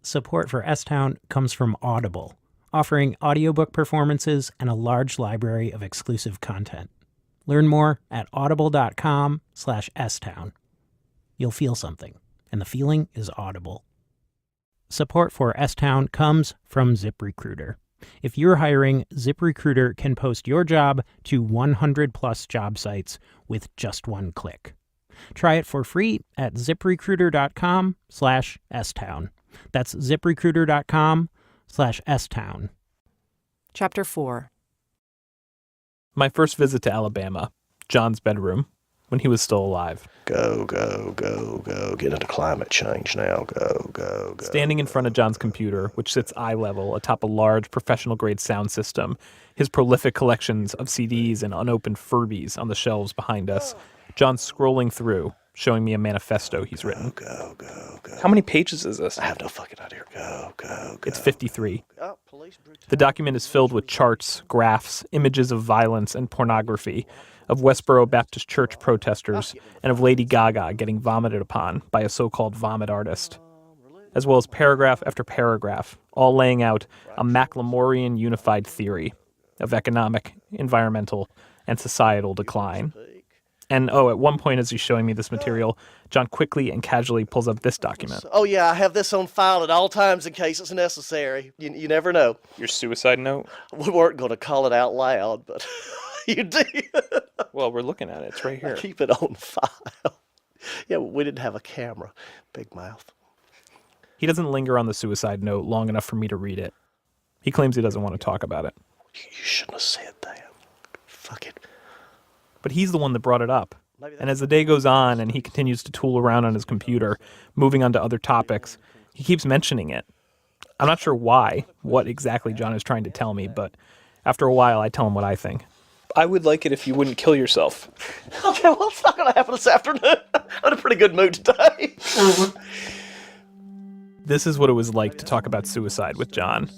Support for S-Town comes from Audible, offering audiobook performances and a large library of exclusive content. Learn more at audible.com/stown. You'll feel something, and the feeling is audible. Support for S-Town comes from ZipRecruiter. If you're hiring, ZipRecruiter can post your job to 100-plus job sites with just one click. Try it for free at ziprecruiter.com/stown. That's ziprecruiter.com/stown. Chapter 4. My first visit to Alabama, John's bedroom, when he was still alive. Go, go, go, go. Get into climate change now. Go, go, go. Standing in front of John's computer, which sits eye level atop a large professional-grade sound system, his prolific collections of CDs and unopened Furbies on the shelves behind us, John's scrolling through, showing me a manifesto he's written. Go, go, go. How many pages is this? I have no fucking idea. Go, go, go. It's 53. The document is filled with charts, graphs, images of violence and pornography, of Westboro Baptist Church protesters, and of Lady Gaga getting vomited upon by a so-called vomit artist, as well as paragraph after paragraph, all laying out a Macklemorian unified theory of economic, environmental, and societal decline. And, at one point as he's showing me this material, John quickly and casually pulls up this document. Oh, yeah, I have this on file at all times in case it's necessary. You never know. Your suicide note? We weren't going to call it out loud, but you did. Well, we're looking at it. It's right here. I keep it on file. Yeah, we didn't have a camera. Big mouth. He doesn't linger on the suicide note long enough for me to read it. He claims he doesn't want to talk about it. You shouldn't have said that. Fuck it. But he's the one that brought it up. And as the day goes on and he continues to tool around on his computer, moving on to other topics, he keeps mentioning it. I'm not sure why, what exactly John is trying to tell me, but after a while I tell him what I think. I would like it if you wouldn't kill yourself. Okay, well, it's not going to happen this afternoon. I'm in a pretty good mood today. This is what it was like to talk about suicide with John.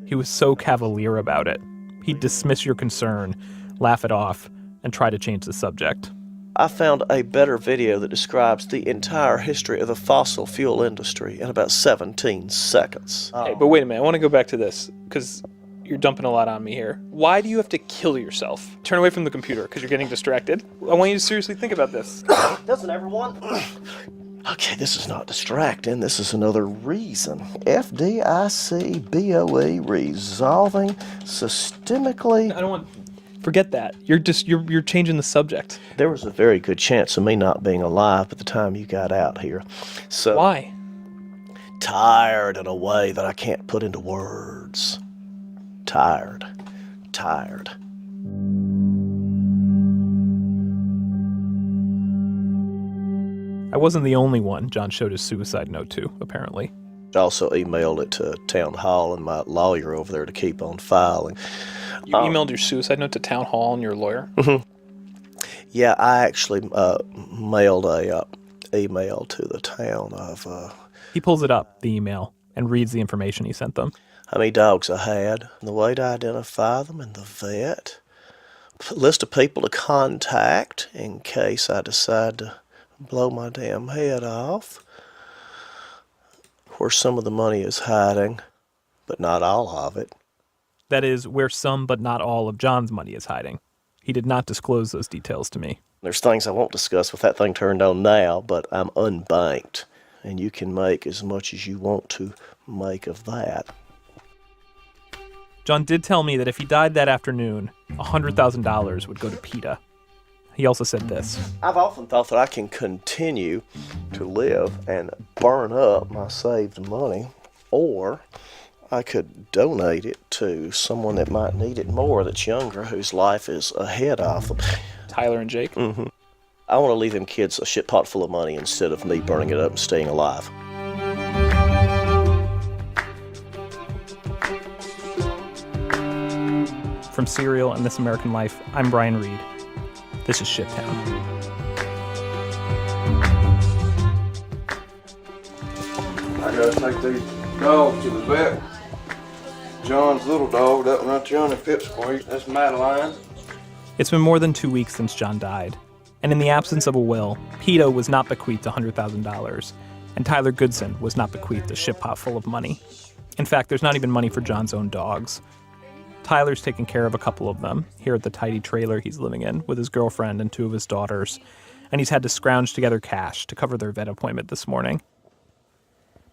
He was so cavalier about it. He'd dismiss your concern, laugh it off, and try to change the subject. I found a better video that describes the entire history of the fossil fuel industry in about 17 seconds. Hey, but wait a minute. I want to go back to this, because you're dumping a lot on me here. Why do you have to kill yourself? Turn away from the computer, because you're getting distracted. I want you to seriously think about this. Doesn't everyone? Okay, this is not distracting. This is another reason. FDICBOE resolving systemically. I don't want... Forget that. You're changing the subject. There was a very good chance of me not being alive by the time you got out here. So why? Tired in a way that I can't put into words. Tired. I wasn't the only one John showed his suicide note to, apparently. I also emailed it to Town Hall and my lawyer over there to keep on filing. You emailed your suicide note to Town Hall and your lawyer? Mm-hmm. Yeah, I actually mailed a email to the town of... He pulls it up, the email, and reads the information he sent them. How many dogs I had, and the way to identify them, and the vet. List of people to contact in case I decide to blow my damn head off. Where some of the money is hiding, but not all of it. That is, where some but not all of John's money is hiding. He did not disclose those details to me. There's things I won't discuss with that thing turned on now, but I'm unbanked, and you can make as much as you want to make of that. John did tell me that if he died that afternoon, $100,000 would go to PETA. He also said this. I've often thought that I can continue to live and burn up my saved money, or I could donate it to someone that might need it more, that's younger, whose life is ahead of them. Tyler and Jake? Mm-hmm. I want to leave them kids a shit pot full of money instead of me burning it up and staying alive. From Serial and This American Life, I'm Brian Reed. This is Shittown. I gotta take these dogs to the vet. John's little dog doesn't run through any pipsqueak. That's Madeline. It's been more than 2 weeks since John died. And in the absence of a will, PETA was not bequeathed $100,000. And Tyler Goodson was not bequeathed a ship pot full of money. In fact, there's not even money for John's own dogs. Tyler's taking care of a couple of them here at the tidy trailer he's living in with his girlfriend and 2 of his daughters, and he's had to scrounge together cash to cover their vet appointment this morning.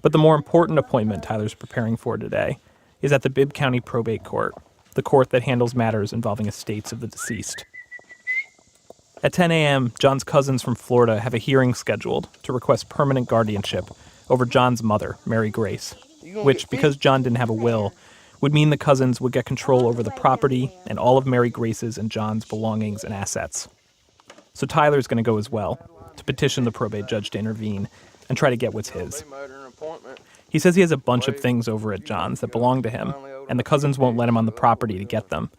But the more important appointment Tyler's preparing for today is at the Bibb County Probate Court, the court that handles matters involving estates of the deceased. At 10 a.m., John's cousins from Florida have a hearing scheduled to request permanent guardianship over John's mother, Mary Grace, which, because John didn't have a will, would mean the cousins would get control over the property and all of Mary Grace's and John's belongings and assets. So Tyler's going to go as well, to petition the probate judge to intervene and try to get what's his. He says he has a bunch of things over at John's that belong to him, and the cousins won't let him on the property to get them.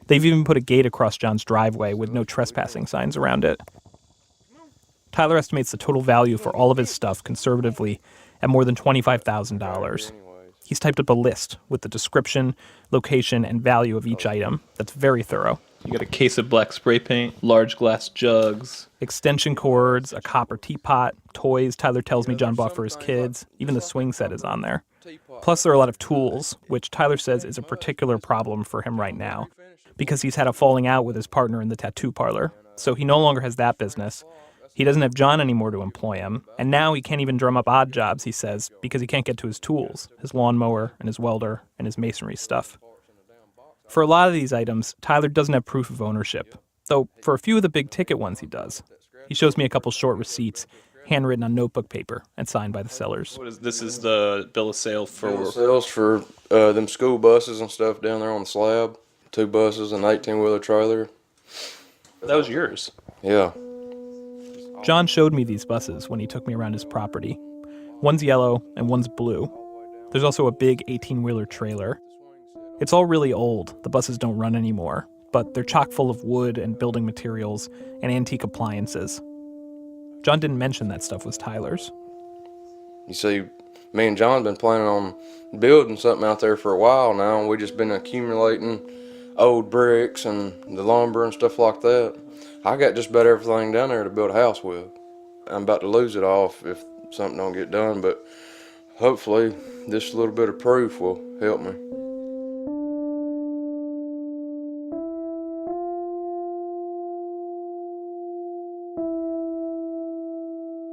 They've even put a gate across John's driveway with no trespassing signs around it. Tyler estimates the total value for all of his stuff conservatively at more than $25,000. He's typed up a list with the description, location, and value of each item that's very thorough. You got a case of black spray paint, large glass jugs, Extension cords, a copper teapot, toys Tyler tells me John bought for his kids. Even the swing set is on there. Plus, there are a lot of tools, which Tyler says is a particular problem for him right now, because he's had a falling out with his partner in the tattoo parlor, so he no longer has that business. He doesn't have John anymore to employ him, and now he can't even drum up odd jobs, he says, because he can't get to his tools, his lawnmower and his welder and his masonry stuff. For a lot of these items, Tyler doesn't have proof of ownership, though for a few of the big-ticket ones he does. He shows me a couple short receipts, handwritten on notebook paper and signed by the sellers. This is the bill of sale for... Bill of sales for them school buses and stuff down there on the slab. 2 buses, an 18-wheeler trailer. That was yours. Yeah. John showed me these buses when he took me around his property. One's yellow and one's blue. There's also a big 18-wheeler trailer. It's all really old. The buses don't run anymore, but they're chock full of wood and building materials and antique appliances. John didn't mention that stuff was Tyler's. You see, me and John been planning on building something out there for a while now, and we just been accumulating old bricks and the lumber and stuff like that. I got just about everything down there to build a house with. I'm about to lose it all if something don't get done, but hopefully this little bit of proof will help me.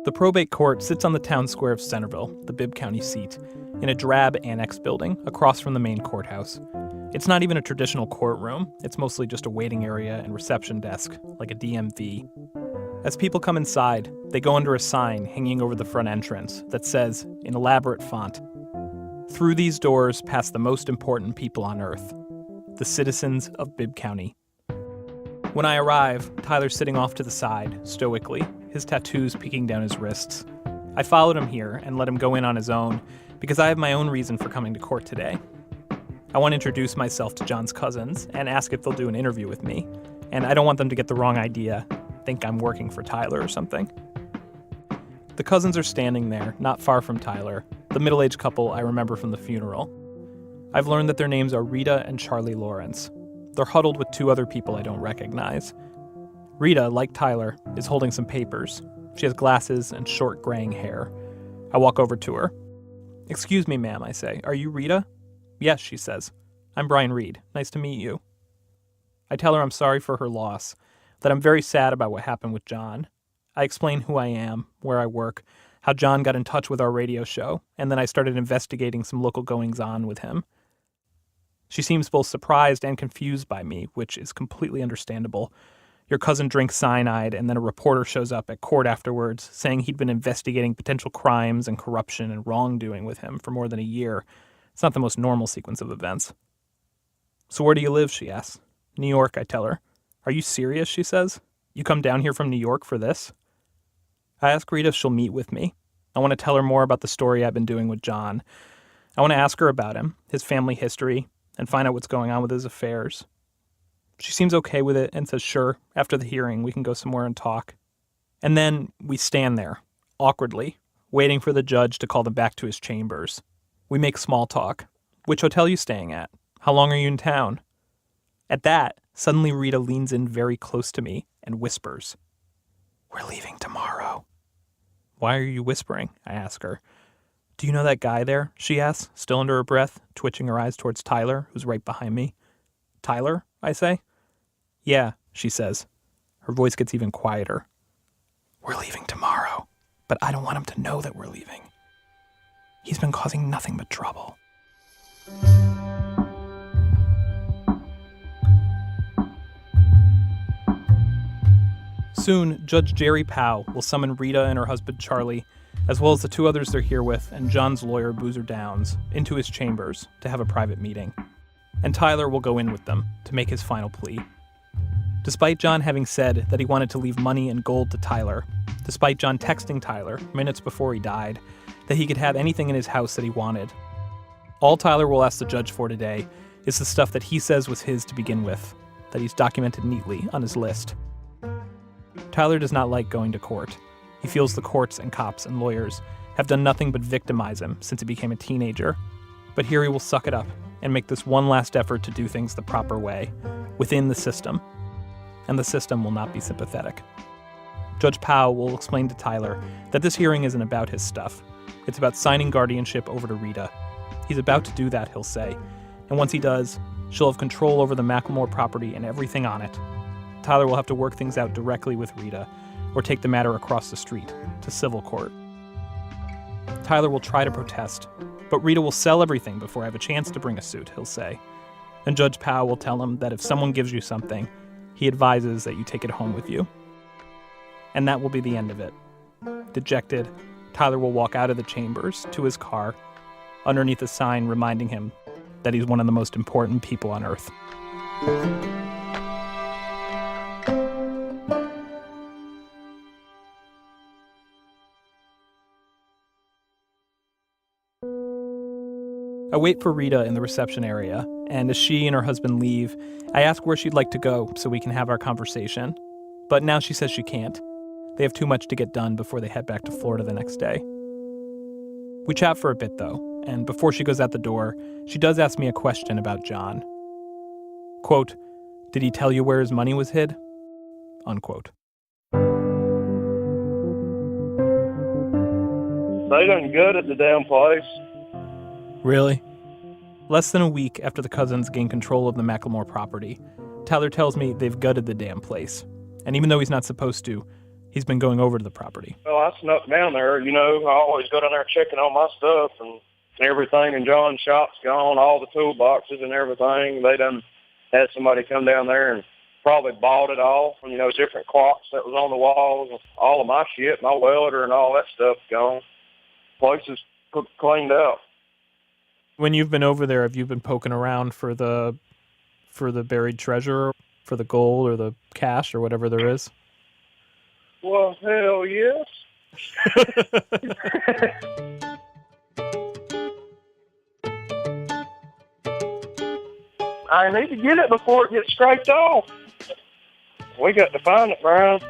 The probate court sits on the town square of Centerville, the Bibb County seat, in a drab annex building across from the main courthouse. It's not even a traditional courtroom. It's mostly just a waiting area and reception desk, like a DMV. As people come inside, they go under a sign hanging over the front entrance that says, in elaborate font, "Through these doors pass the most important people on earth, the citizens of Bibb County." When I arrive, Tyler's sitting off to the side, stoically, his tattoos peeking down his wrists. I followed him here and let him go in on his own because I have my own reason for coming to court today. I want to introduce myself to John's cousins and ask if they'll do an interview with me, and I don't want them to get the wrong idea, think I'm working for Tyler or something. The cousins are standing there, not far from Tyler, the middle-aged couple I remember from the funeral. I've learned that their names are Rita and Charlie Lawrence. They're huddled with 2 other people I don't recognize. Rita, like Tyler, is holding some papers. She has glasses and short graying hair. I walk over to her. "Excuse me, ma'am," I say. "Are you Rita?" "Yes," she says. "I'm Brian Reed. Nice to meet you." I tell her I'm sorry for her loss, that I'm very sad about what happened with John. I explain who I am, where I work, how John got in touch with our radio show, and then I started investigating some local goings-on with him. She seems both surprised and confused by me, which is completely understandable. Your cousin drinks cyanide, and then a reporter shows up at court afterwards saying he'd been investigating potential crimes and corruption and wrongdoing with him for more than a year. It's not the most normal sequence of events. "So where do you live?" she asks. "New York," I tell her. "Are you serious?" she says. "You come down here from New York for this?" I ask Rita if she'll meet with me. I want to tell her more about the story I've been doing with John. I want to ask her about him, his family history, and find out what's going on with his affairs. She seems okay with it and says, sure, after the hearing, we can go somewhere and talk. And then we stand there, awkwardly, waiting for the judge to call them back to his chambers. We make small talk. "Which hotel are you staying at? How long are you in town?" At that, suddenly Rita leans in very close to me and whispers, "We're leaving tomorrow." Why are you whispering? I ask her. Do you know that guy there? She asks, still under her breath, twitching her eyes towards Tyler, who's right behind me. Tyler? I say. Yeah, she says. Her voice gets even quieter. We're leaving tomorrow, but I don't want him to know that we're leaving. He's been causing nothing but trouble. Soon, Judge Jerry Powell will summon Rita and her husband Charlie, as well as the two others they're here with and John's lawyer, Boozer Downs, into his chambers to have a private meeting. And Tyler will go in with them to make his final plea. Despite John having said that he wanted to leave money and gold to Tyler, despite John texting Tyler minutes before he died that he could have anything in his house that he wanted, all Tyler will ask the judge for today is the stuff that he says was his to begin with, that he's documented neatly on his list. Tyler does not like going to court. He feels the courts and cops and lawyers have done nothing but victimize him since he became a teenager. But here he will suck it up and make this one last effort to do things the proper way, within the system. And the system will not be sympathetic. Judge Powell will explain to Tyler that this hearing isn't about his stuff. It's about signing guardianship over to Rita. He's about to do that, he'll say. And once he does, she'll have control over the Macklemore property and everything on it. Tyler will have to work things out directly with Rita, or take the matter across the street to civil court. Tyler will try to protest, but Rita will sell everything before I have a chance to bring a suit, he'll say. And Judge Powell will tell him that if someone gives you something, he advises that you take it home with you. And that will be the end of it. Dejected, Tyler will walk out of the chambers to his car, underneath a sign reminding him that he's one of the most important people on earth. I wait for Rita in the reception area, and as she and her husband leave, I ask where she'd like to go so we can have our conversation. But now she says she can't. They have too much to get done before they head back to Florida the next day. We chat for a bit, though, and before she goes out the door, she does ask me a question about John. Quote, "Did he tell you where his money was hid?" Unquote. They done gutted the damn place. Really? Less than a week after the cousins gain control of the Macklemore property, Tyler tells me they've gutted the damn place. And even though he's not supposed to, he's been going over to the property. Well, I snuck down there, I always go down there checking on my stuff, and everything in John's shop's gone, all the toolboxes and everything. They done had somebody come down there and probably bought it all, different clocks that was on the walls, all of my shit, my welder and all that stuff gone. Place is cleaned up. When you've been over there, have you been poking around for the buried treasure, for the gold or the cash or whatever there is? Well, hell yes. I need to get it before it gets scraped off. We got to find it, Brian.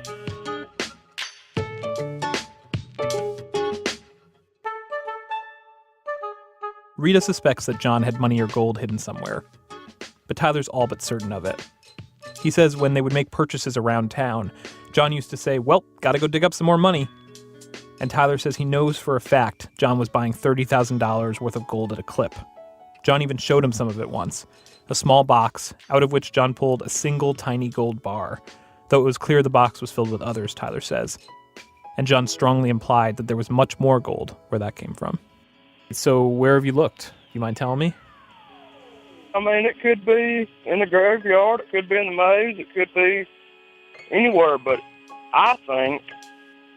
Rita suspects that John had money or gold hidden somewhere, but Tyler's all but certain of it. He says when they would make purchases around town, John used to say, "Well, gotta go dig up some more money." And Tyler says he knows for a fact John was buying $30,000 worth of gold at a clip. John even showed him some of it once, a small box out of which John pulled a single tiny gold bar, though it was clear the box was filled with others, Tyler says. And John strongly implied that there was much more gold where that came from. So where have you looked? You mind telling me? It could be in the graveyard, it could be in the maze, it could be anywhere, but I think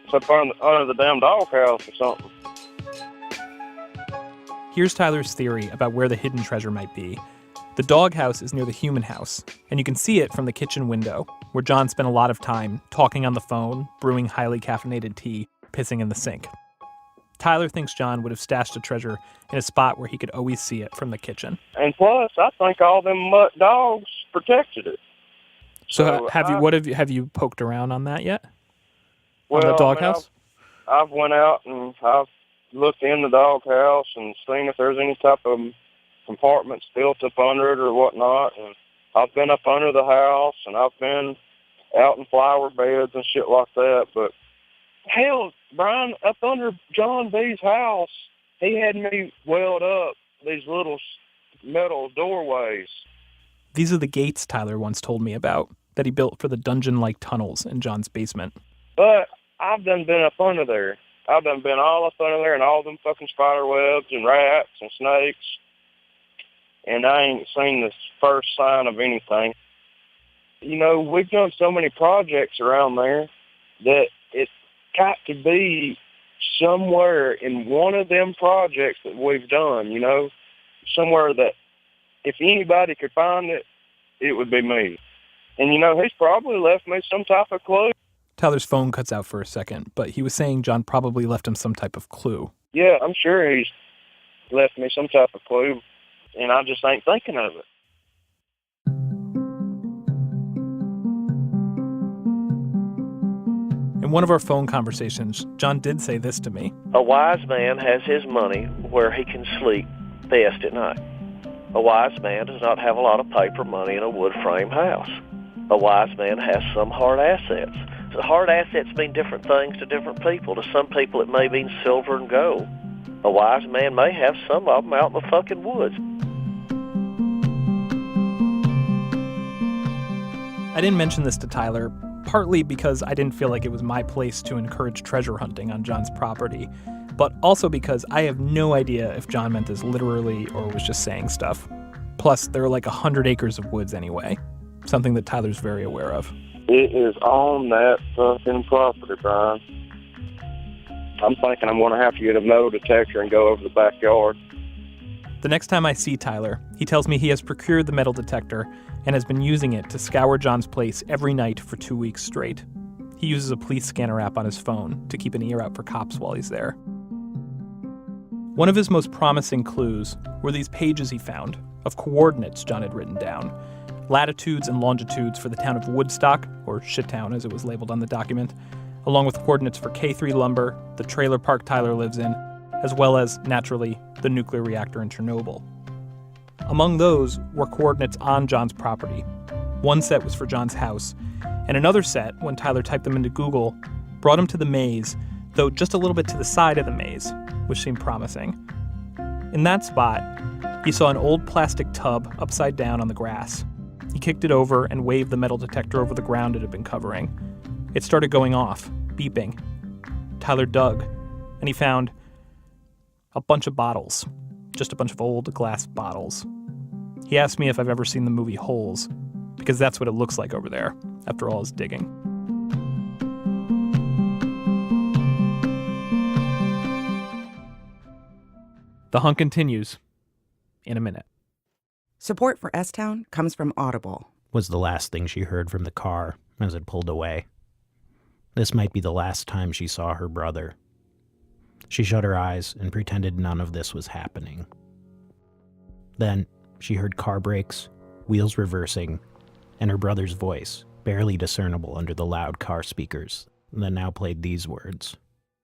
it's up under the damn doghouse or something. Here's Tyler's theory about where the hidden treasure might be. The doghouse is near the human house, and you can see it from the kitchen window, where John spent a lot of time talking on the phone, brewing highly caffeinated tea, pissing in the sink. Tyler thinks John would have stashed the treasure in a spot where he could always see it from the kitchen. And plus, I think all them mutt dogs protected it. So have you poked around on that yet? Well, on the doghouse? I've went out and I've looked in the doghouse and seen if there's any type of compartments built up under it or whatnot. And I've been up under the house and I've been out in flower beds and shit like that. But Hell, Brian, up under John B's house, he had me weld up these little metal doorways. These are the gates Tyler once told me about that he built for the dungeon-like tunnels in John's basement. But I've done been up under there. I've done been all up under there and all them fucking spider webs and rats and snakes. And I ain't seen the first sign of anything. You know, we've done so many projects around there that it's got to be somewhere in one of them projects that we've done, you know, somewhere that if anybody could find it, it would be me. And, you know, he's probably left me some type of clue. Tyler's phone cuts out for a second, but he was saying John probably left him some type of clue. Yeah, I'm sure he's left me some type of clue, and I just ain't thinking of it. In one of our phone conversations, John did say this to me. A wise man has his money where he can sleep best at night. A wise man does not have a lot of paper money in a wood frame house. A wise man has some hard assets. So hard assets mean different things to different people. To some people it may mean silver and gold. A wise man may have some of them out in the fucking woods. I didn't mention this to Tyler, partly because I didn't feel like it was my place to encourage treasure hunting on John's property, but also because I have no idea if John meant this literally or was just saying stuff. Plus, there are like 100 acres of woods anyway, something that Tyler's very aware of. It is on that fucking property, Brian. I'm thinking I'm going to have to get a metal detector and go over the backyard. The next time I see Tyler, he tells me he has procured the metal detector and has been using it to scour John's place every night for 2 weeks straight. He uses a police scanner app on his phone to keep an ear out for cops while he's there. One of his most promising clues were these pages he found of coordinates John had written down, latitudes and longitudes for the town of Woodstock, or Shittown as it was labeled on the document, along with coordinates for K3 Lumber, the trailer park Tyler lives in, as well as, naturally, the nuclear reactor in Chernobyl. Among those were coordinates on John's property. One set was for John's house, and another set, when Tyler typed them into Google, brought him to the maze, though just a little bit to the side of the maze, which seemed promising. In that spot, he saw an old plastic tub upside down on the grass. He kicked it over and waved the metal detector over the ground it had been covering. It started going off, beeping. Tyler dug, and he found a bunch of bottles, just a bunch of old glass bottles. He asked me if I've ever seen the movie Holes, because that's what it looks like over there, after all his digging. The hunt continues in a minute. Support for S-Town comes from Audible. Was the last thing she heard from the car as it pulled away. This might be the last time she saw her brother. She shut her eyes and pretended none of this was happening. Then she heard car brakes, wheels reversing, and her brother's voice, barely discernible under the loud car speakers, that now played these words.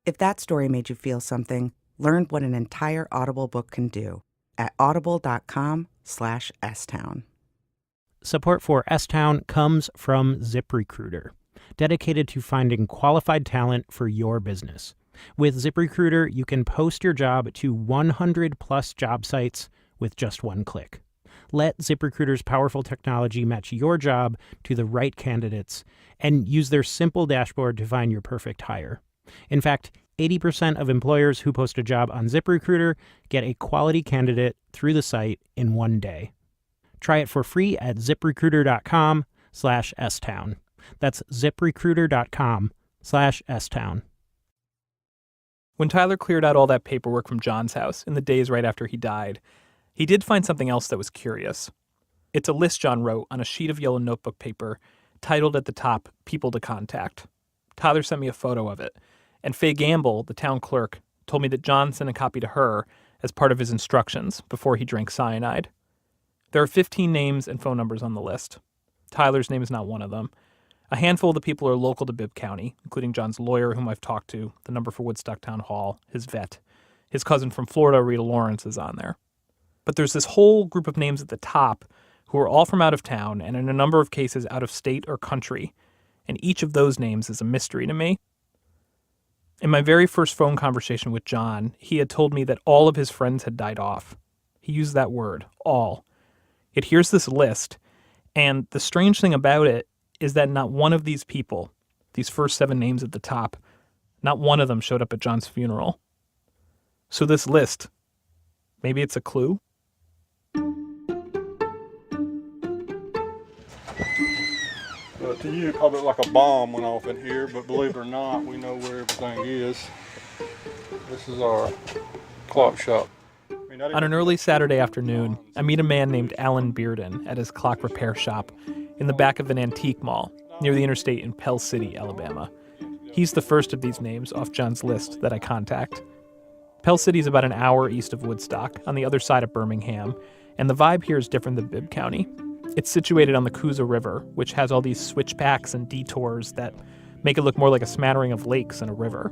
If that story made you feel something, learn what an entire Audible book can do at audible.com/STown. Support for S-Town comes from ZipRecruiter, dedicated to finding qualified talent for your business. With ZipRecruiter, you can post your job to 100-plus job sites with just one click. Let ZipRecruiter's powerful technology match your job to the right candidates and use their simple dashboard to find your perfect hire. In fact, 80% of employers who post a job on ZipRecruiter get a quality candidate through the site in one day. Try it for free at ziprecruiter.com/STown. That's ziprecruiter.com/STown. When Tyler cleared out all that paperwork from John's house in the days right after he died, he did find something else that was curious. It's a list John wrote on a sheet of yellow notebook paper, titled at the top, People to Contact. Tyler sent me a photo of it, and Faye Gamble, the town clerk, told me that John sent a copy to her as part of his instructions before he drank cyanide. There are 15 names and phone numbers on the list. Tyler's name is not one of them. A handful of the people are local to Bibb County, including John's lawyer, whom I've talked to, the number for Woodstock Town Hall, his vet. His cousin from Florida, Rita Lawrence, is on there. But there's this whole group of names at the top who are all from out of town and in a number of cases out of state or country, and each of those names is a mystery to me. In my very first phone conversation with John, he had told me that all of his friends had died off. He used that word, all. Yet here's this list, and the strange thing about it is that not one of these people, these first 7 names at the top, not one of them showed up at John's funeral. So this list, maybe it's a clue? But to you, probably like a bomb went off in here, but believe it or not, we know where everything is. This is our clock shop. On an early Saturday afternoon, I meet a man named Alan Bearden at his clock repair shop in the back of an antique mall near the interstate in Pell City, Alabama. He's the first of these names off John's list that I contact. Pell City is about an hour east of Woodstock, on the other side of Birmingham, and the vibe here is different than Bibb County. It's situated on the Coosa River, which has all these switchbacks and detours that make it look more like a smattering of lakes than a river.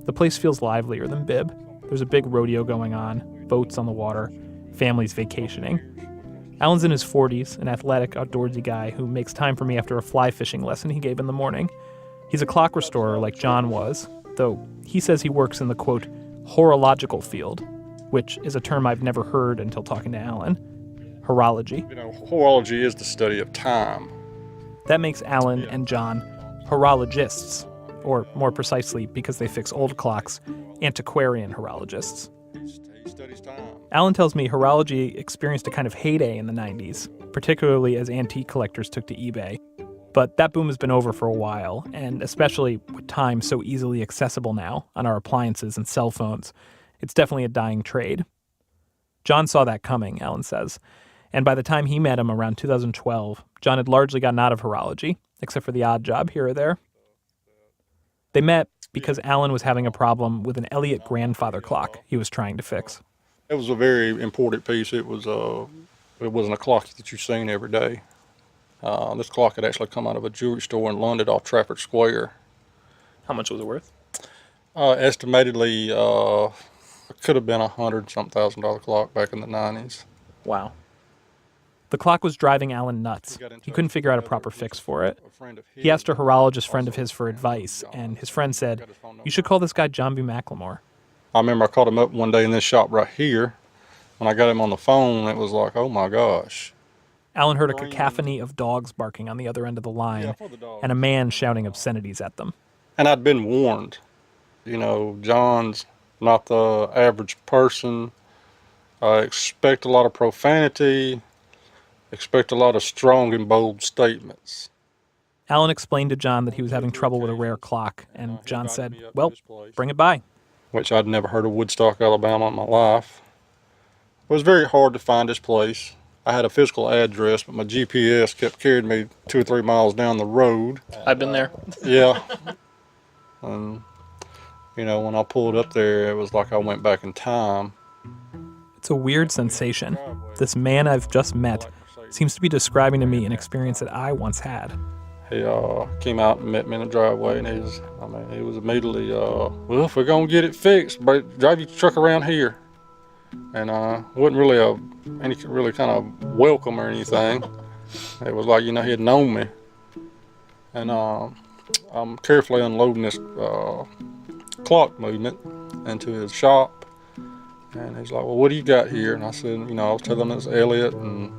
The place feels livelier than Bibb. There's a big rodeo going on, boats on the water, families vacationing. Alan's in his 40s, an athletic, outdoorsy guy who makes time for me after a fly fishing lesson he gave in the morning. He's a clock restorer like John was, though he says he works in the, quote, horological field, which is a term I've never heard until talking to Alan. Horology. You know, horology is the study of time. That makes Alan and John horologists, or more precisely, because they fix old clocks, antiquarian horologists. He studies time. Alan tells me horology experienced a kind of heyday in the 90s, particularly as antique collectors took to eBay. But that boom has been over for a while, and especially with time so easily accessible now on our appliances and cell phones, it's definitely a dying trade. John saw that coming, Alan says. And by the time he met him around 2012, John had largely gotten out of horology, except for the odd job here or there. They met because Alan was having a problem with an Elliott grandfather clock he was trying to fix. It was a very important piece. It wasn't a clock that you've seen every day. This clock had actually come out of a jewelry store in London off Trafford Square. How much was it worth? Estimatedly, it could have been $100,000 clock back in the 90s. Wow. The clock was driving Alan nuts. He couldn't figure out a proper fix for it. He asked a horologist friend of his for advice, and his friend said, "You should call this guy John B. McLemore." I remember I called him up one day in this shop right here. When I got him on the phone, it was like, oh my gosh. Alan heard a cacophony of dogs barking on the other end of the line, and a man shouting obscenities at them. And I'd been warned. You know, John's not the average person. I expect a lot of profanity. Expect a lot of strong and bold statements. Alan explained to John that he was having trouble with a rare clock, and John said, "Well, bring it by." Which I'd never heard of Woodstock, Alabama in my life. It was very hard to find this place. I had a physical address, but my GPS kept carrying me 2 or 3 miles down the road. I've been there. Yeah. And, you know, when I pulled up there, it was like I went back in time. It's a weird sensation. This man I've just met seems to be describing to me an experience that I once had. He came out and met me in the driveway, and he was immediately, well, if we're going to get it fixed, drive your truck around here. And wasn't really any really kind of welcome or anything. It was like, you know, he had known me. And I'm carefully unloading this clock movement into his shop. And he's like, well, what do you got here? And I said, you know, I was telling him it's Elliott, and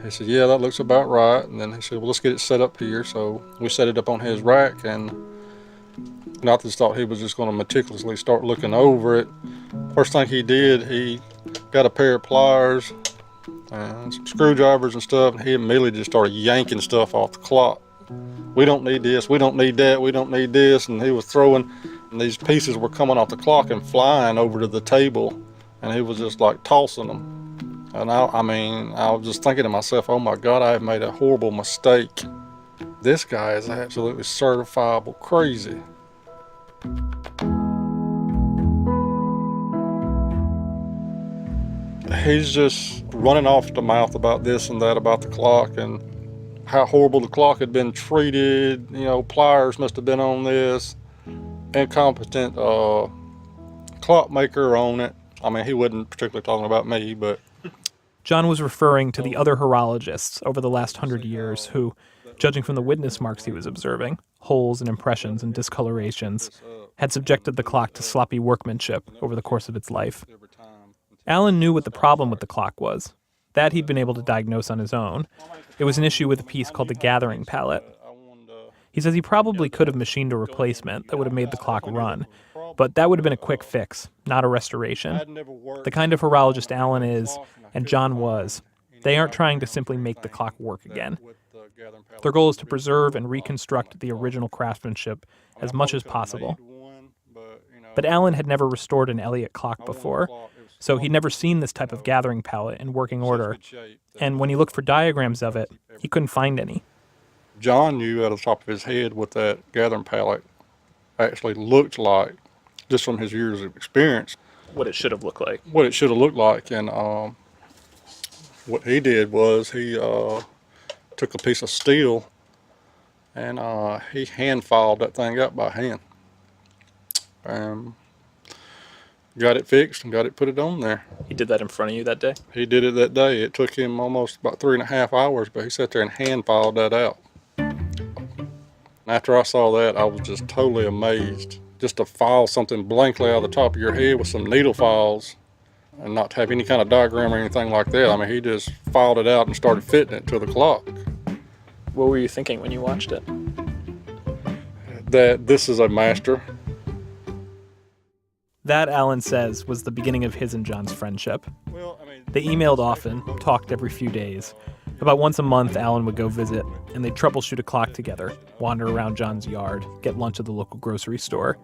he said, yeah, that looks about right. And then he said, well, let's get it set up here. So we set it up on his rack, and not just thought he was just going to meticulously start looking over it. First thing he did, he got a pair of pliers and some screwdrivers and stuff, and he immediately just started yanking stuff off the clock. We don't need this, we don't need that, we don't need this. And he was throwing, and these pieces were coming off the clock and flying over to the table, and he was just like tossing them. And I was just thinking to myself, oh my God, I have made a horrible mistake. This guy is absolutely certifiable crazy. He's just running off the mouth about this and that about the clock and how horrible the clock had been treated. You know, pliers must have been on this. Incompetent clockmaker on it. I mean, he wasn't particularly talking about me, but... John was referring to the other horologists over the last 100 years who, judging from the witness marks he was observing, holes and impressions and discolorations, had subjected the clock to sloppy workmanship over the course of its life. Alan knew what the problem with the clock was. That he'd been able to diagnose on his own. It was an issue with a piece called the gathering pallet. He says he probably could have machined a replacement that would have made the clock run, but that would have been a quick fix, not a restoration. The kind of horologist Alan is, and John was, they aren't trying to simply make the clock work again. Their goal is to preserve and reconstruct the original craftsmanship as much as possible. But Alan had never restored an Elliott clock before, so he'd never seen this type of gathering pallet in working order. And when he looked for diagrams of it, he couldn't find any. John knew out of the top of his head what that gathering pallet actually looked like, just from his years of experience. What it should have looked like. What it should have looked like. And what he did was he took a piece of steel and he hand filed that thing up by hand. Got it fixed and got it put it on there. He did that in front of you that day? He did it that day. It took him almost about 3.5 hours, but he sat there and hand filed that out. After I saw that, I was just totally amazed. Just to file something blankly out of the top of your head with some needle files and not have any kind of diagram or anything like that. I mean, he just filed it out and started fitting it to the clock. What were you thinking when you watched it? That this is a master. That, Alan says, was the beginning of his and John's friendship. They emailed often, talked every few days. About once a month, Alan would go visit, and they'd troubleshoot a clock together, wander around John's yard, get lunch at the local grocery store.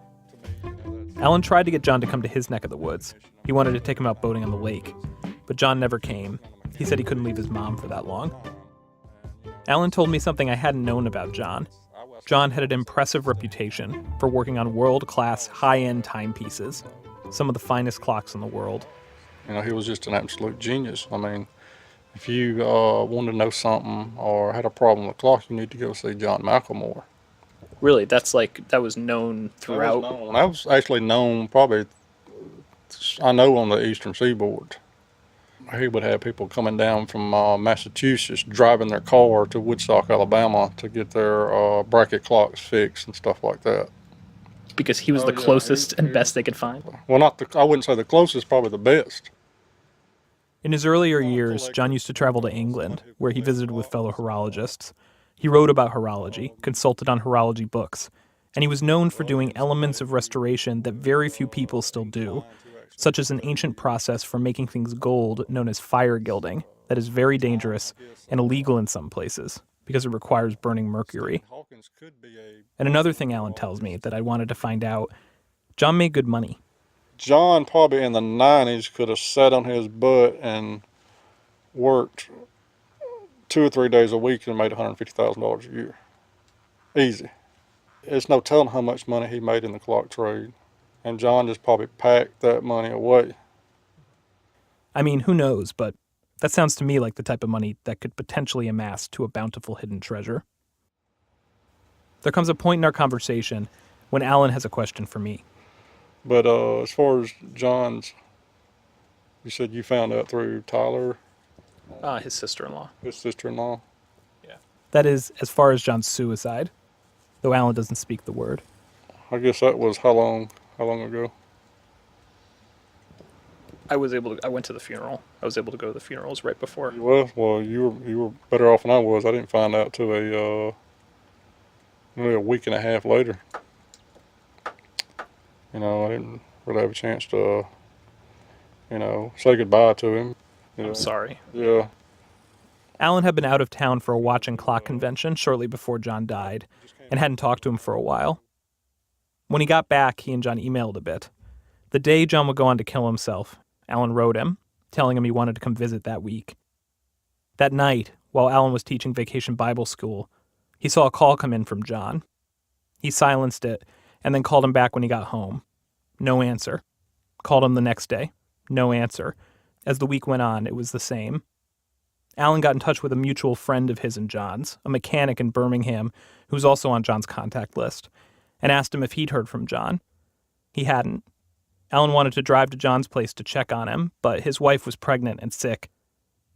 Alan tried to get John to come to his neck of the woods. He wanted to take him out boating on the lake, but John never came. He said he couldn't leave his mom for that long. Alan told me something I hadn't known about John. John had an impressive reputation for working on world-class, high-end timepieces, some of the finest clocks in the world. You know, he was just an absolute genius. I mean, if you wanted to know something or had a problem with the clock, you need to go see John McLemore. Really? That was known throughout? That was actually known probably, I know, on the Eastern Seaboard. He would have people coming down from Massachusetts driving their car to Woodstock, Alabama to get their bracket clocks fixed and stuff like that. Because he was the closest and best they could find? Well, I wouldn't say the closest, probably the best. In his earlier years, John used to travel to England, where he visited with fellow horologists. He wrote about horology, consulted on horology books, and he was known for doing elements of restoration that very few people still do, such as an ancient process for making things gold known as fire gilding that is very dangerous and illegal in some places because it requires burning mercury. And another thing Alan tells me that I wanted to find out, John made good money. John probably in the 90s could have sat on his butt and worked 2 or 3 days a week and made $150,000 a year. Easy. There's no telling how much money he made in the clock trade. And John just probably packed that money away. I mean, who knows, but that sounds to me like the type of money that could potentially amass to a bountiful hidden treasure. There comes a point in our conversation when Alan has a question for me. But as far as John's, you said you found out through Tyler? His sister-in-law. His sister-in-law? Yeah. That is, as far as John's suicide, though Alan doesn't speak the word. I guess that was how long ago? I went to the funeral. I was able to go to the funerals right before. Well, you were better off than I was. I didn't find out till maybe a week and a half later. You know, I didn't really have a chance to, say goodbye to him. I'm sorry. Yeah. Alan had been out of town for a watch and clock convention shortly before John died and hadn't talked to him for a while. When he got back, he and John emailed a bit. The day John would go on to kill himself, Alan wrote him, telling him he wanted to come visit that week. That night, while Alan was teaching Vacation Bible School, he saw a call come in from John. He silenced it and then called him back when he got home. No answer. Called him the next day. No answer. As the week went on, it was the same. Alan got in touch with a mutual friend of his and John's, a mechanic in Birmingham who's also on John's contact list, and asked him if he'd heard from John. He hadn't. Alan wanted to drive to John's place to check on him, but his wife was pregnant and sick.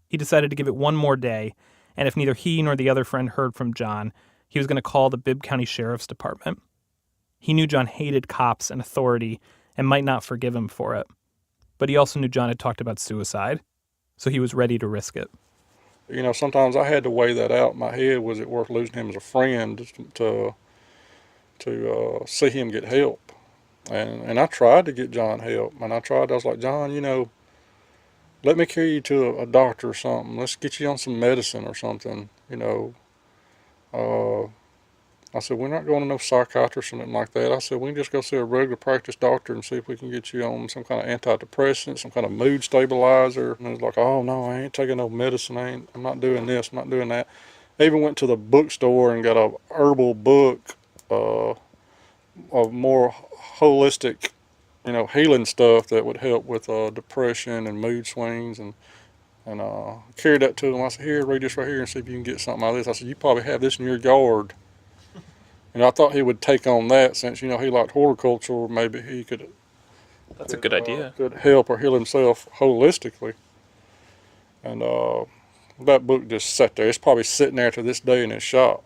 He decided to give it one more day, and if neither he nor the other friend heard from John, he was going to call the Bibb County Sheriff's Department. He knew John hated cops and authority and might not forgive him for it. But he also knew John had talked about suicide, so he was ready to risk it. You know, sometimes I had to weigh that out in my head. Was it worth losing him as a friend to see him get help? And I tried to get John help. And I was like, John, you know, let me carry you to a doctor or something. Let's get you on some medicine or something, you know. I said, we're not going to no psychiatrist or something like that. I said, we can just go see a regular practice doctor and see if we can get you on some kind of antidepressant, some kind of mood stabilizer. And he was like, oh, no, I ain't taking no medicine. I'm not doing this, I'm not doing that. I even went to the bookstore and got a herbal book of more holistic, you know, healing stuff that would help with depression and mood swings, and carried that to him. I said, here, read this right here and see if you can get something out of this. I said, you probably have this in your yard. And I thought he would take on that since, you know, he liked horticulture. Maybe he could. That's a good idea. Could help or heal himself holistically. And that book just sat there. It's probably sitting there to this day in his shop.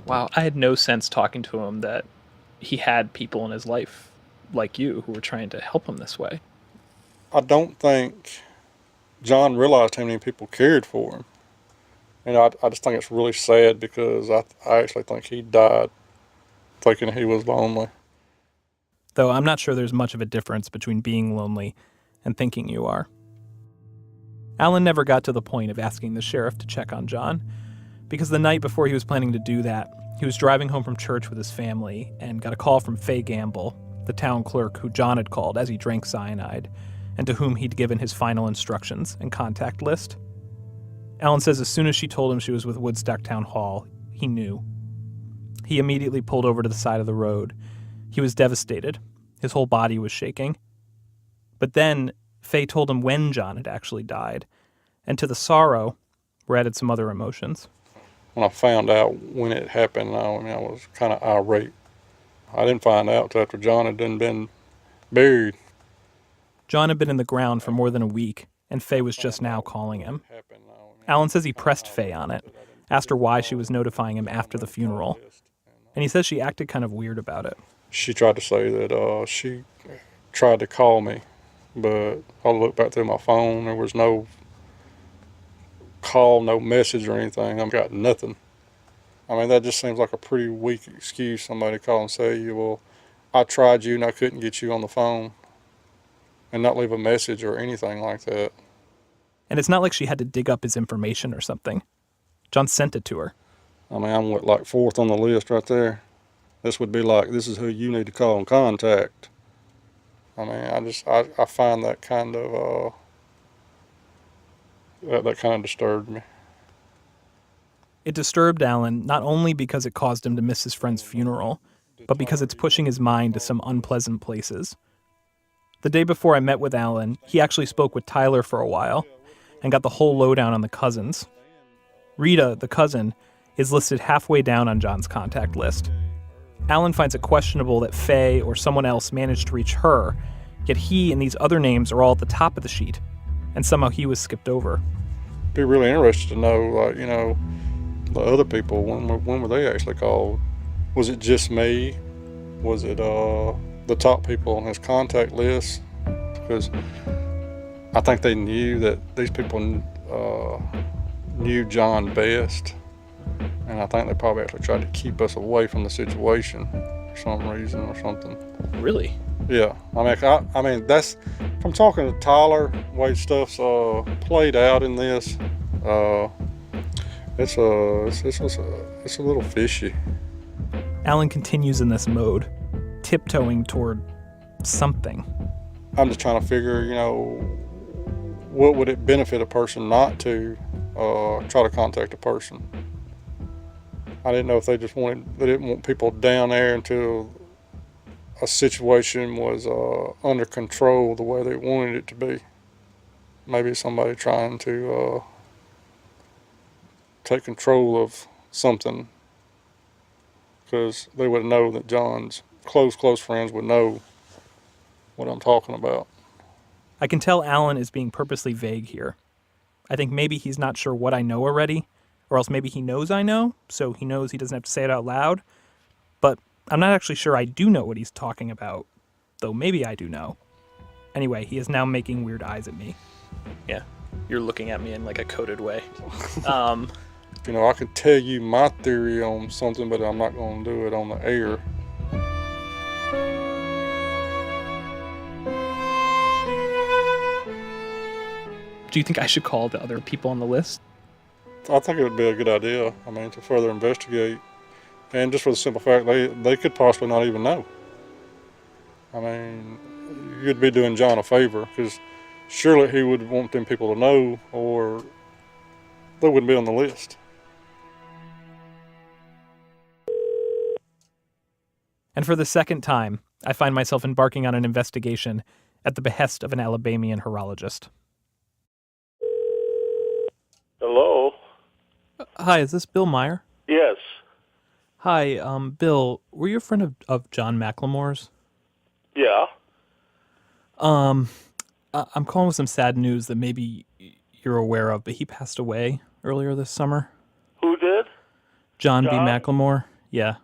Wow, I had no sense talking to him that he had people in his life like you who were trying to help him this way. I don't think John realized how many people cared for him. And I just think it's really sad because I actually think he died thinking he was lonely. Though I'm not sure there's much of a difference between being lonely and thinking you are. Alan never got to the point of asking the sheriff to check on John, because the night before he was planning to do that, he was driving home from church with his family and got a call from Faye Gamble, the town clerk who John had called as he drank cyanide, and to whom he'd given his final instructions and contact list. Alan says as soon as she told him she was with Woodstock Town Hall, he knew. He immediately pulled over to the side of the road. He was devastated. His whole body was shaking. But then Faye told him when John had actually died, and to the sorrow were added some other emotions. When I found out when it happened, I was kind of irate. I didn't find out till after John had been buried. John had been in the ground for more than a week, and Faye was just now calling him. Alan says he pressed Faye on it, asked her why she was notifying him after the funeral, and he says she acted kind of weird about it. She tried to say that she tried to call me, but I looked back through my phone. There was no call, no message or anything. I got nothing. I mean, that just seems like a pretty weak excuse, somebody to call and say, well, I tried you and I couldn't get you on the phone, and not leave a message or anything like that. And it's not like she had to dig up his information or something. John sent it to her. I mean, I'm like fourth on the list right there. This would be like, this is who you need to call and contact. I mean, I find that kind of, that kind of disturbed me. It disturbed Alan not only because it caused him to miss his friend's funeral, but because it's pushing his mind to some unpleasant places. The day before I met with Alan, he actually spoke with Tyler for a while and got the whole lowdown on the cousins. Rita, the cousin, is listed halfway down on John's contact list. Alan finds it questionable that Faye or someone else managed to reach her, yet he and these other names are all at the top of the sheet, and somehow he was skipped over. Be really interested to know, like, you know, the other people, when were they actually called? Was it just me? Was it the top people on his contact list? Because I think they knew that these people knew John best, and I think they probably actually tried to keep us away from the situation for some reason or something. Really? Yeah, I mean that's from talking to Tyler, the way stuff's played out in this. It's a little fishy. Alan continues in this mode, tiptoeing toward something. I'm just trying to figure, you know, what would it benefit a person not to try to contact a person. I didn't know if they didn't want people down there until a situation was under control the way they wanted it to be. Maybe somebody trying to take control of something, because they would know that John's close friends would know what I'm talking about. I can tell Alan is being purposely vague here. I think maybe he's not sure what I know already, or else maybe he knows I know, so he knows he doesn't have to say it out loud. But I'm not actually sure I do know what he's talking about, though maybe I do know. Anyway, he is now making weird eyes at me. Yeah, you're looking at me in like a coded way. I can tell you my theory on something, but I'm not going to do it on the air. Do you think I should call the other people on the list? I think it would be a good idea, to further investigate. And just for the simple fact, they could possibly not even know. You'd be doing John a favor, because surely he would want them people to know, or they wouldn't be on the list. And for the second time, I find myself embarking on an investigation at the behest of an Alabamian horologist. Hello? Hi, is this Bill Meyer? Yes. Hi, Bill, were you a friend of John McLemore's? Yeah. I'm calling with some sad news that maybe you're aware of, but he passed away earlier this summer. Who did? John B. McLemore? Yeah.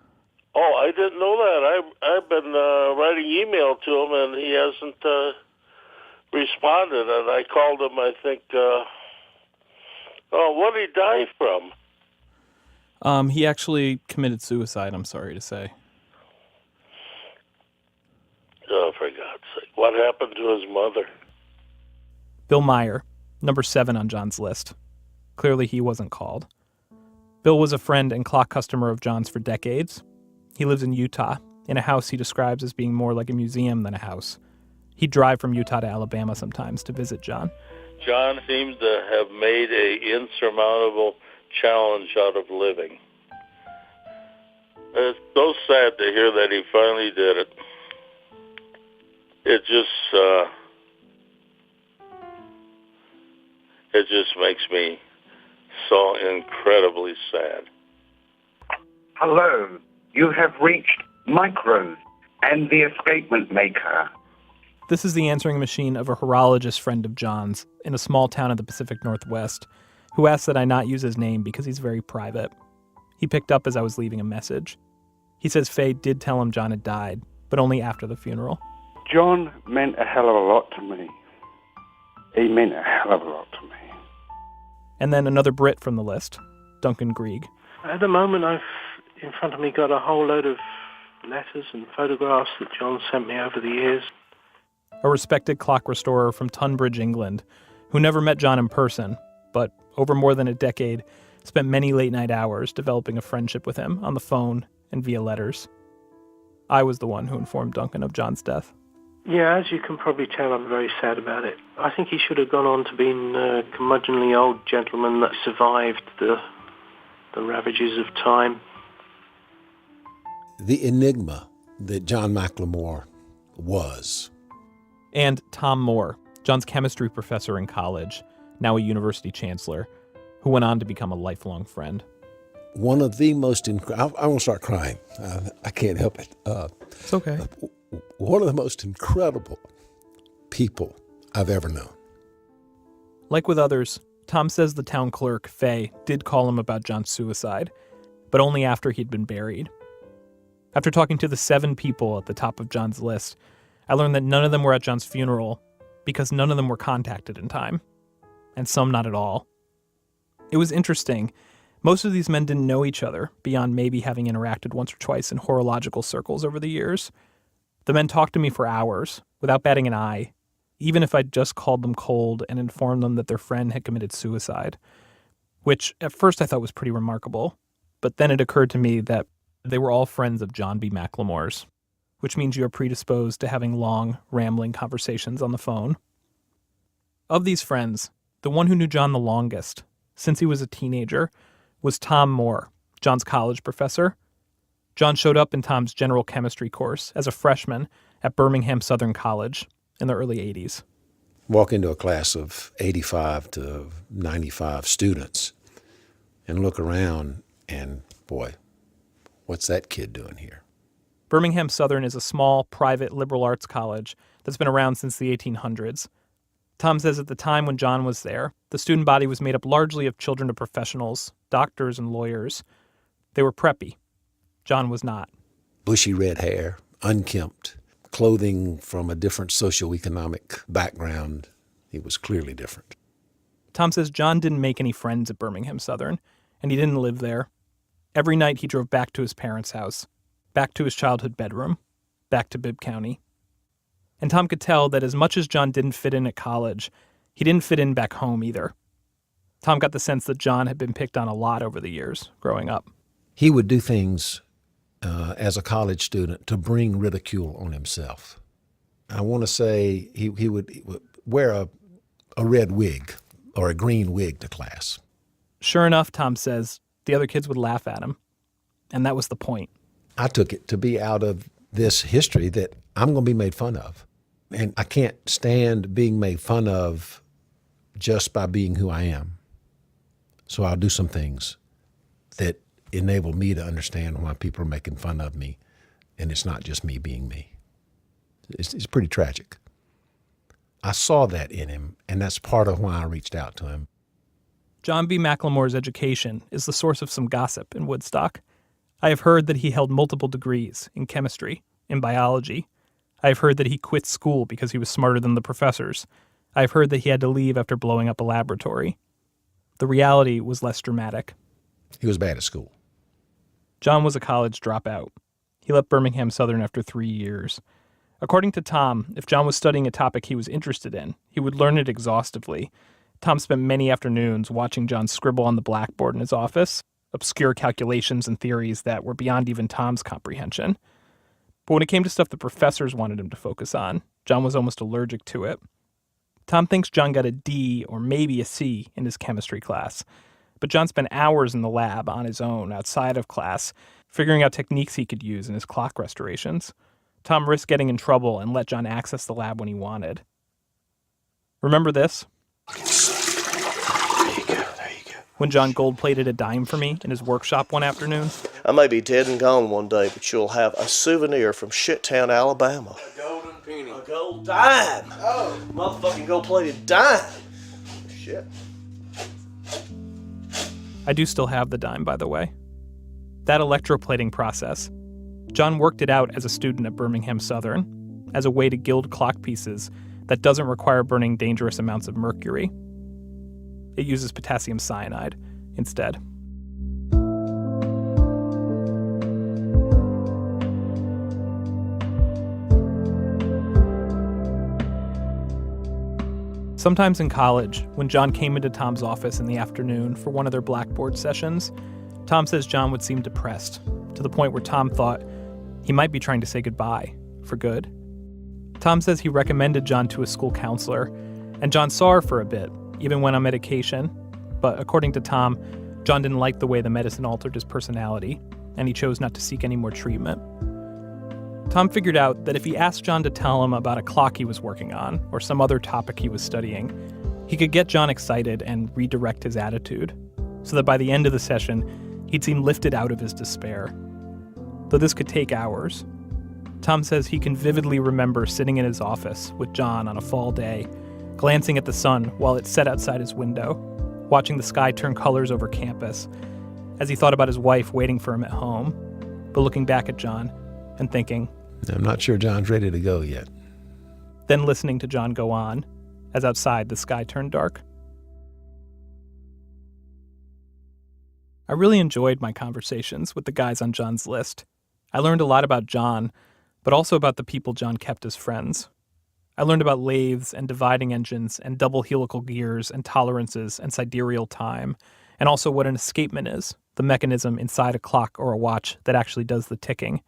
Oh, I didn't know that. I've been writing email to him, and he hasn't responded. And I called him, I think, what did he die from? He actually committed suicide, I'm sorry to say. Oh, for God's sake. What happened to his mother? Bill Meyer, number 7 on John's list. Clearly he wasn't called. Bill was a friend and clock customer of John's for decades. He lives in Utah, in a house he describes as being more like a museum than a house. He'd drive from Utah to Alabama sometimes to visit John. John seems to have made an insurmountable challenge out of living. It's so sad to hear that he finally did it. It just makes me so incredibly sad. Hello, you have reached Micro and the escapement maker. This is the answering machine of a horologist friend of John's in a small town in the Pacific Northwest who asked that I not use his name because he's very private. He picked up as I was leaving a message. He says Faye did tell him John had died, but only after the funeral. John meant a hell of a lot to me. He meant a hell of a lot to me. And then another Brit from the list, Duncan Grieg. At the moment, I've in front of me got a whole load of letters and photographs that John sent me over the years. A respected clock restorer from Tunbridge, England, who never met John in person, but over more than a decade, spent many late-night hours developing a friendship with him on the phone and via letters. I was the one who informed Duncan of John's death. Yeah, as you can probably tell, I'm very sad about it. I think he should have gone on to being a curmudgeonly old gentleman that survived the ravages of time. The enigma that John McLemore was. And Tom Moore, John's chemistry professor in college, now a university chancellor, who went on to become a lifelong friend. One of the most incredible... I won't start crying. I can't help it. It's okay. One of the most incredible people I've ever known. Like with others, Tom says the town clerk, Faye, did call him about John's suicide, but only after he'd been buried. After talking to the 7 people at the top of John's list, I learned that none of them were at John's funeral because none of them were contacted in time, and some not at all. It was interesting. Most of these men didn't know each other, beyond maybe having interacted once or twice in horological circles over the years. The men talked to me for hours, without batting an eye, even if I'd just called them cold and informed them that their friend had committed suicide, which at first I thought was pretty remarkable. But then it occurred to me that they were all friends of John B. McLemore's, which means you are predisposed to having long, rambling conversations on the phone. Of these friends, the one who knew John the longest, since he was a teenager, was Tom Moore, John's college professor. John showed up in Tom's general chemistry course as a freshman at Birmingham Southern College in the early 80s. Walk into a class of 85 to 95 students and look around and, boy, what's that kid doing here? Birmingham Southern is a small, private liberal arts college that's been around since the 1800s. Tom says at the time when John was there, the student body was made up largely of children of professionals, doctors and lawyers. They were preppy. John was not. bushy red hair, unkempt, clothing from a different socioeconomic background. He was clearly different. Tom says John didn't make any friends at Birmingham Southern, and he didn't live there. Every night he drove back to his parents' house, back to his childhood bedroom, back to Bibb County. And Tom could tell that as much as John didn't fit in at college, he didn't fit in back home either. Tom got the sense that John had been picked on a lot over the years growing up. He would do things as a college student to bring ridicule on himself. I want to say he would wear a red wig or a green wig to class. Sure enough, Tom says, the other kids would laugh at him. And that was the point. I took it to be out of this history that I'm going to be made fun of. And I can't stand being made fun of just by being who I am. So I'll do some things that enable me to understand why people are making fun of me, and it's not just me being me. It's pretty tragic. I saw that in him, and that's part of why I reached out to him. John B. McLemore's education is the source of some gossip in Woodstock. I have heard that he held multiple degrees in chemistry, in biology. I have heard that he quit school because he was smarter than the professors. I have heard that he had to leave after blowing up a laboratory. The reality was less dramatic. He was bad at school. John was a college dropout. He left Birmingham Southern after 3 years. According to Tom, if John was studying a topic he was interested in, he would learn it exhaustively. Tom spent many afternoons watching John scribble on the blackboard in his office, obscure calculations and theories that were beyond even Tom's comprehension. But when it came to stuff the professors wanted him to focus on, John was almost allergic to it. Tom thinks John got a D or maybe a C in his chemistry class, but John spent hours in the lab on his own outside of class, figuring out techniques he could use in his clock restorations. Tom risked getting in trouble and let John access the lab when he wanted. Remember this? There you go. When John gold-plated a dime for me in his workshop one afternoon. I may be dead and gone one day, but you'll have a souvenir from Shittown, Alabama. A golden penny. A gold dime. Oh, motherfucking gold-plated dime. Shit. I do still have the dime, by the way. That electroplating process, John worked it out as a student at Birmingham Southern as a way to gild clock pieces that doesn't require burning dangerous amounts of mercury. It uses potassium cyanide instead. Sometimes in college, when John came into Tom's office in the afternoon for one of their blackboard sessions, Tom says John would seem depressed, to the point where Tom thought he might be trying to say goodbye for good. Tom says he recommended John to a school counselor, and John saw her for a bit, even went on medication. But according to Tom, John didn't like the way the medicine altered his personality, and he chose not to seek any more treatment. Tom figured out that if he asked John to tell him about a clock he was working on or some other topic he was studying, he could get John excited and redirect his attitude, so that by the end of the session, he'd seem lifted out of his despair. Though this could take hours. Tom says he can vividly remember sitting in his office with John on a fall day, glancing at the sun while it set outside his window, watching the sky turn colors over campus, as he thought about his wife waiting for him at home, but looking back at John and thinking, I'm not sure John's ready to go yet. Then listening to John go on, as outside the sky turned dark. I really enjoyed my conversations with the guys on John's list. I learned a lot about John, but also about the people John kept as friends. I learned about lathes and dividing engines and double helical gears and tolerances and sidereal time, and also what an escapement is, the mechanism inside a clock or a watch that actually does the ticking.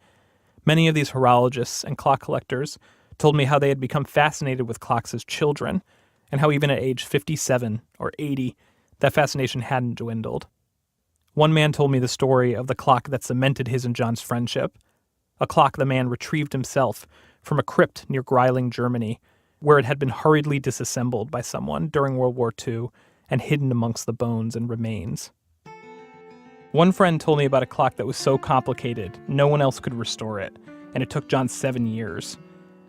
Many of these horologists and clock collectors told me how they had become fascinated with clocks as children, and how even at age 57 or 80, that fascination hadn't dwindled. One man told me the story of the clock that cemented his and John's friendship, a clock the man retrieved himself from a crypt near Greiling, Germany, where it had been hurriedly disassembled by someone during World War II and hidden amongst the bones and remains. One friend told me about a clock that was so complicated no one else could restore it, and it took John 7 years.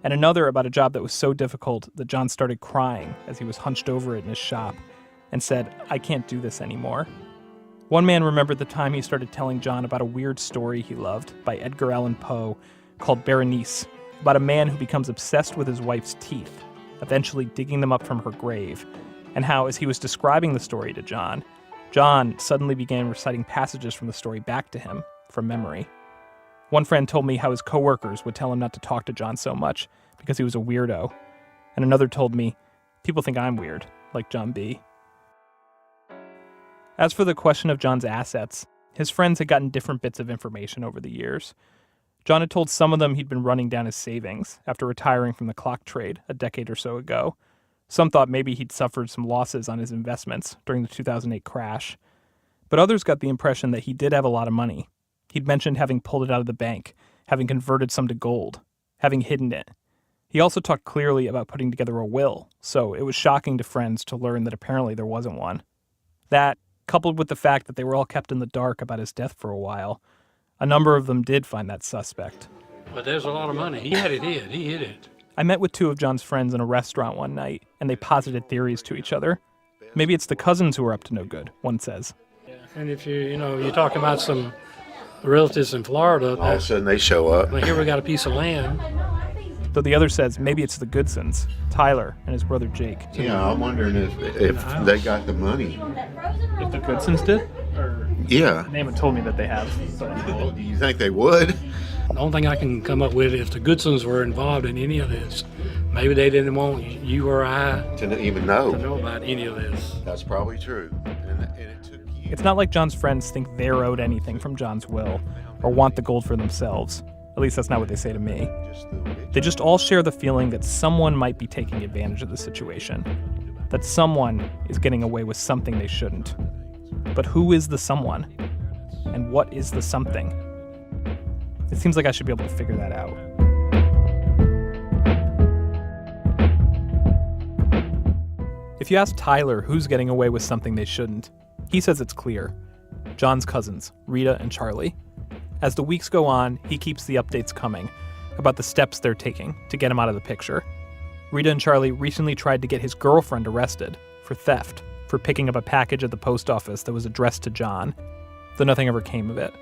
And another about a job that was so difficult that John started crying as he was hunched over it in his shop and said, I can't do this anymore. One man remembered the time he started telling John about a weird story he loved by Edgar Allan Poe called Berenice, about a man who becomes obsessed with his wife's teeth, eventually digging them up from her grave, and how, as he was describing the story to John, John suddenly began reciting passages from the story back to him from memory. One friend told me how his coworkers would tell him not to talk to John so much because he was a weirdo, and another told me, people think I'm weird, like John B. As for the question of John's assets, his friends had gotten different bits of information over the years. John had told some of them he'd been running down his savings after retiring from the clock trade a decade or so ago. Some thought maybe he'd suffered some losses on his investments during the 2008 crash. But others got the impression that he did have a lot of money. He'd mentioned having pulled it out of the bank, having converted some to gold, having hidden it. He also talked clearly about putting together a will, so it was shocking to friends to learn that apparently there wasn't one. That, coupled with the fact that they were all kept in the dark about his death for a while, a number of them did find that suspect. But there's a lot of money. He had it hid. He hid it. I met with two of John's friends in a restaurant one night, and they posited theories to each other. Maybe it's the cousins who are up to no good, one says. And if you're talking about some relatives in Florida. All of a sudden they show up. Well, here we got a piece of land. Though the other says maybe it's the Goodsons, Tyler and his brother Jake. Yeah, I'm wondering if they got the money. If the Goodsons did? Or yeah. They haven't told me that they have. So. Do you think they would? The only thing I can come up with, if the Goodsons were involved in any of this, maybe they didn't want you or I to even know about any of this. That's probably true. And it took you. It's not like John's friends think they're owed anything from John's will or want the gold for themselves. At least that's not what they say to me. They just all share the feeling that someone might be taking advantage of the situation, that someone is getting away with something they shouldn't. But who is the someone? And what is the something? It seems like I should be able to figure that out. If you ask Tyler who's getting away with something they shouldn't, he says it's clear. John's cousins, Rita and Charlie. As the weeks go on, he keeps the updates coming about the steps they're taking to get him out of the picture. Rita and Charlie recently tried to get his girlfriend arrested for theft, for picking up a package at the post office that was addressed to John, though nothing ever came of it.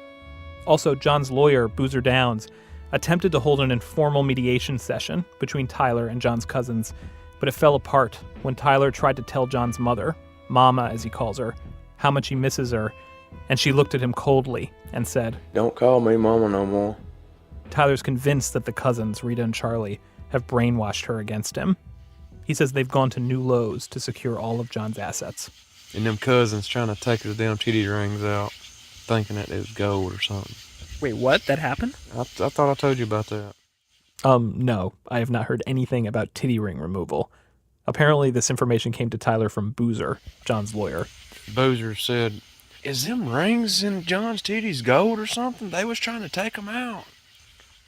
Also, John's lawyer, Boozer Downs, attempted to hold an informal mediation session between Tyler and John's cousins, but it fell apart when Tyler tried to tell John's mother, Mama as he calls her, how much he misses her, and she looked at him coldly and said, "Don't call me Mama no more." Tyler's convinced that the cousins, Rita and Charlie, have brainwashed her against him. He says they've gone to new lows to secure all of John's assets. And them cousins trying to take his damn titty rings out, thinking that it was gold or something. Wait, what? That happened? I thought I told you about that. No, I have not heard anything about titty ring removal. Apparently this information came to Tyler from Boozer, John's lawyer. Boozer said, "Is them rings in John's titties gold or something? They was trying to take them out."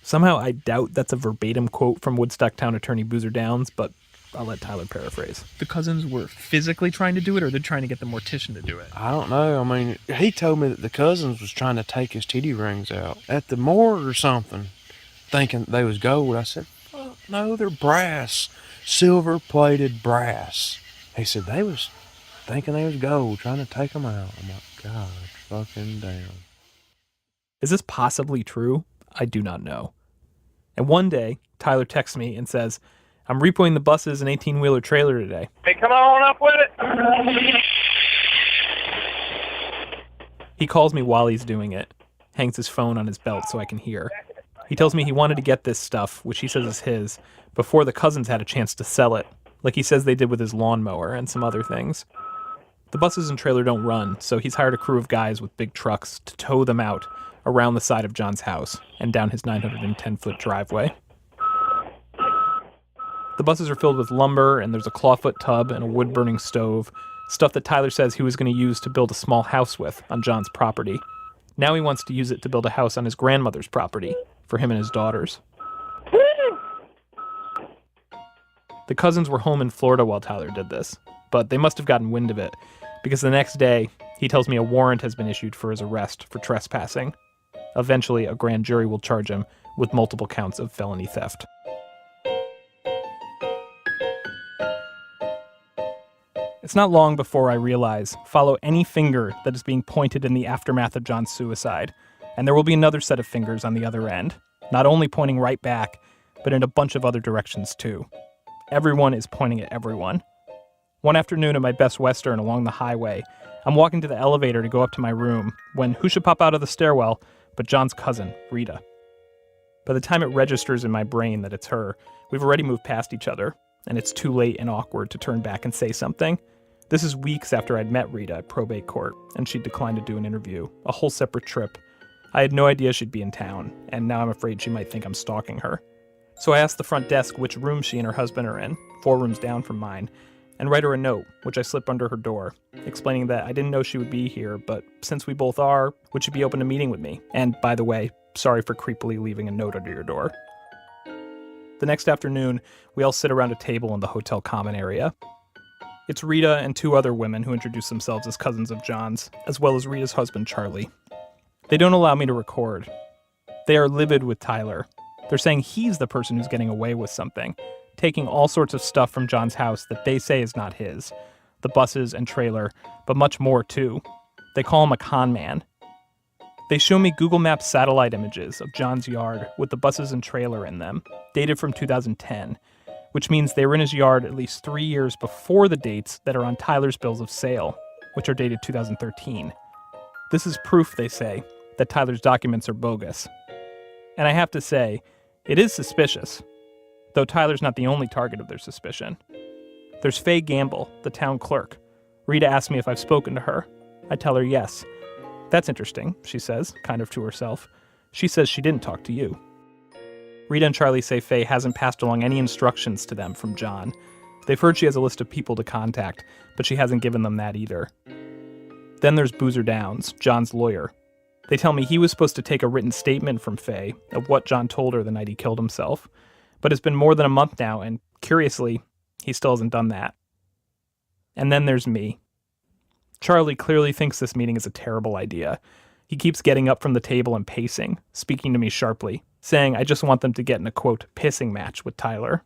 Somehow I doubt that's a verbatim quote from Woodstock Town attorney Boozer Downs, but I'll let Tyler paraphrase. The cousins were physically trying to do it, or they're trying to get the mortician to do it? I don't know. I mean, he told me that the cousins was trying to take his titty rings out at the morgue or something, thinking they was gold. I said, "Fuck no, they're brass, silver-plated brass." He said they was thinking they was gold, trying to take them out. I'm like, God fucking damn. Is this possibly true? I do not know. And one day, Tyler texts me and says, "I'm repoing the buses and 18-wheeler trailer today." Hey, come on up with it. He calls me while he's doing it, hangs his phone on his belt so I can hear. He tells me he wanted to get this stuff, which he says is his, before the cousins had a chance to sell it, like he says they did with his lawnmower and some other things. The buses and trailer don't run, so he's hired a crew of guys with big trucks to tow them out around the side of John's house and down his 910-foot driveway. The buses are filled with lumber, and there's a clawfoot tub and a wood-burning stove, stuff that Tyler says he was going to use to build a small house with on John's property. Now he wants to use it to build a house on his grandmother's property for him and his daughters. The cousins were home in Florida while Tyler did this, but they must have gotten wind of it, because the next day, he tells me a warrant has been issued for his arrest for trespassing. Eventually, a grand jury will charge him with multiple counts of felony theft. It's not long before I realize, follow any finger that is being pointed in the aftermath of John's suicide, and there will be another set of fingers on the other end, not only pointing right back, but in a bunch of other directions too. Everyone is pointing at everyone. One afternoon at my Best Western along the highway, I'm walking to the elevator to go up to my room when who should pop out of the stairwell but John's cousin, Rita. By the time it registers in my brain that it's her, we've already moved past each other, and it's too late and awkward to turn back and say something. This is weeks after I'd met Rita at probate court, and she'd declined to do an interview, a whole separate trip. I had no idea she'd be in town, and now I'm afraid she might think I'm stalking her. So I asked the front desk which room she and her husband are in, 4 rooms down from mine, and write her a note, which I slip under her door, explaining that I didn't know she would be here, but since we both are, would she be open to meeting with me? And by the way, sorry for creepily leaving a note under your door. The next afternoon, we all sit around a table in the hotel common area. It's Rita and 2 other women who introduce themselves as cousins of John's, as well as Rita's husband, Charlie. They don't allow me to record. They are livid with Tyler. They're saying he's the person who's getting away with something, taking all sorts of stuff from John's house that they say is not his. The buses and trailer, but much more too. They call him a con man. They show me Google Maps satellite images of John's yard with the buses and trailer in them, dated from 2010, which means they were in his yard at least 3 years before the dates that are on Tyler's bills of sale, which are dated 2013. This is proof, they say, that Tyler's documents are bogus. And I have to say, it is suspicious, though Tyler's not the only target of their suspicion. There's Faye Gamble, the town clerk. Rita asks me if I've spoken to her. I tell her yes. That's interesting, she says, kind of to herself. She says she didn't talk to you. Rita and Charlie say Faye hasn't passed along any instructions to them from John. They've heard she has a list of people to contact, but she hasn't given them that either. Then there's Boozer Downs, John's lawyer. They tell me he was supposed to take a written statement from Faye of what John told her the night he killed himself, but it's been more than a month now, and curiously, he still hasn't done that. And then there's me. Charlie clearly thinks this meeting is a terrible idea. He keeps getting up from the table and pacing, speaking to me sharply, saying I just want them to get in a, quote, pissing match with Tyler.